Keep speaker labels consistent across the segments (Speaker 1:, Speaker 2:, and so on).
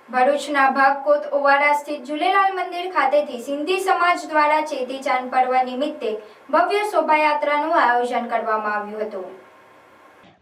Speaker 1: ભરૂચના ભાગકોત ઓવાડા સ્થિત ઝૂલેલાલ મંદિર ખાતેથી સિંધી સમાજ દ્વારા ચેટીચાંદ પર્વ નિમિત્તે ભવ્ય શોભાયાત્રાનું આયોજન કરવામાં આવ્યું હતું।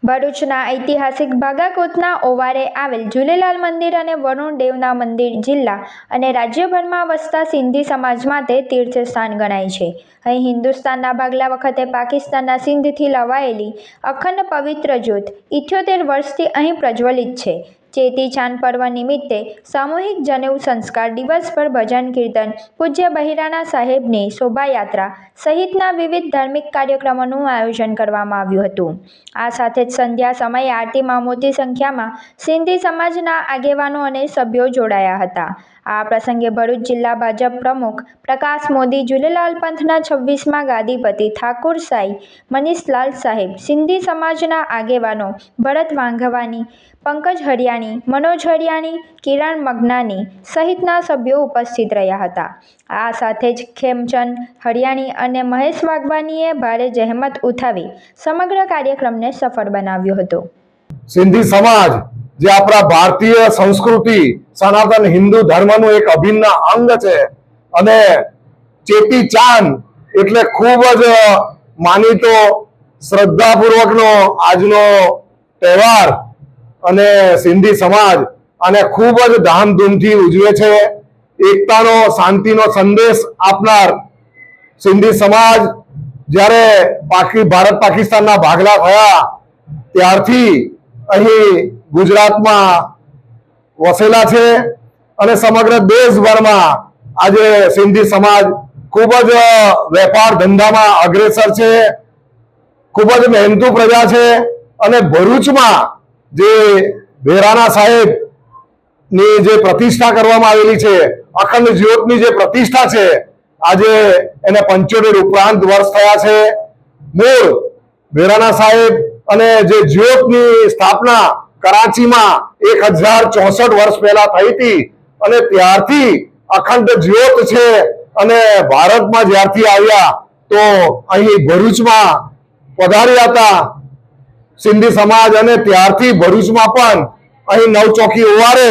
Speaker 1: ભરૂચના ઐતિહાસિક ભાગાકોતના ઓવારે આવેલ ઝૂલેલાલ મંદિર અને વરુણ દેવના મંદિર જિલ્લા અને રાજ્યભરમાં વસતા સિંધી સમાજ માટે તીર્થસ્થાન ગણાય છે। અહીં હિન્દુસ્તાનના ભાગલા વખતે પાકિસ્તાનના સિંધથી લવાયેલી અખંડ પવિત્ર જ્યોત 78 વર્ષથી અહીં પ્રજ્વલિત છે। ચેટીચાંદ પર્વ નિમિત્તે સામૂહિક જનેઉ સંસ્કાર દિવસ પર ભજન કીર્તન, પૂજ્ય બહિરાણા સાહેબની શોભાયાત્રા સહિતના વિવિધ ધાર્મિક કાર્યક્રમોનું આયોજન કરવામાં આવ્યું હતું। આ સાથે જ સંધ્યા સમયે આરતીમાં મોટી સંખ્યામાં સિંધી સમાજના આગેવાનો અને સભ્યો જોડાયા હતા। આ પ્રસંગે ભરૂચ જિલ્લા ભાજપ પ્રમુખ પ્રકાશ મોદી, ઝૂલેલાલ પંથના 26મા ગાદીપતિ ઠાકુર સાઈ મનીષલાલ સાહેબ, સિંધી સમાજના આગેવાનો ભરત વાંઘવાની, પંકજ હરિયાણી, મનોજ હરિયાણી, કિરણ મગનાની સહિતના સભ્યો ઉપસ્થિત રહ્યા હતા। આ સાથે જ ખેમચંદ હરિયાણી અને મહેશ વાઘવાનીએ ભારે જહેમત ઉઠાવી સમગ્ર કાર્યક્રમને સફળ બનાવ્યો હતો।
Speaker 2: સિંધી સમાજ જે આપણા ભારતીય સંસ્કૃતિ સનાતન હિન્દુ ધર્મનું એક અભિન્ન અંગ છે અને ચેટીચાંદ એટલે ખૂબ જ માનીતો શ્રદ્ધાપૂર્વકનો આજનો તહેવાર અને સિંધી સમાજ આને ખૂબ જ ધામધૂમથી ઉજવે છે। એકતાનો, શાંતિનો સંદેશ આપનાર સિંધી સમાજ જ્યારે ભારત પાકિસ્તાનના ભાગલા થયા ત્યારથી અહીં ગુજરાતમાં વસેલા છે અને સમગ્ર દેશભરમાં આજે સિંધી સમાજ ખૂબ જ વેપાર ધંધામાં અગ્રેસર છે, ખૂબ જ મહેનતુ પ્રજા છે અને ભરૂચમાં જે બહેરાણા સાહેબની જે પ્રતિષ્ઠા કરવામાં આવેલી છે, અખંડ જ્યોતની જે પ્રતિષ્ઠા છે, આજે એને 75 ઉપરાંત વર્ષ થયા છે। મૂળ બહેરાણા સાહેબ અને જે જ્યોતની સ્થાપના કરાચીમાં 1064 વર્ષ પહેલા થઈ હતી અને ત્યારથી અખંડ જ્યોત છે અને ભારતમાં જ્યારથી આવ્યા તો અહીં ભરૂચમાં પધાર્યા હતા સિંધી સમાજ અને ત્યારથી ભરૂચમાં પણ અહીં નવચોકી ઓવારે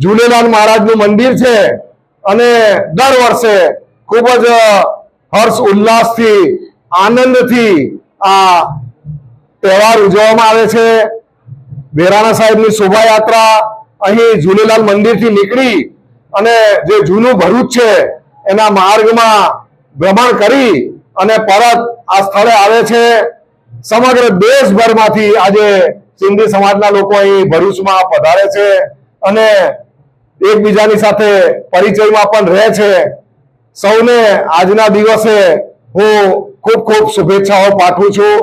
Speaker 2: ઝૂલેલાલ મહારાજનું મંદિર છે અને દર વર્ષે ખૂબ જ હર્ષ ઉલ્લાસથી, આનંદથી આ તહેવાર ઉજવવામાં આવે છે। બહેરાણા સાહેબની શોભાયાત્રા અહીં ઝૂલેલાલ મંદિરથી નીકળી અને જે જૂનું ભરૂચ છે એના માર્ગમાં ભ્રમણ કરી અને પરત આ સ્થળે આવે છે। સમગ્ર દેશભરમાંથી આજે સિંધી સમાજના લોકો અહીં ભરૂચમાં પધારે છે અને એકબીજાની સાથે પરિચયમાં પણ રહે છે। સૌને આજના દિવસે હું ખૂબ ખૂબ શુભેચ્છાઓ પાઠવું છું।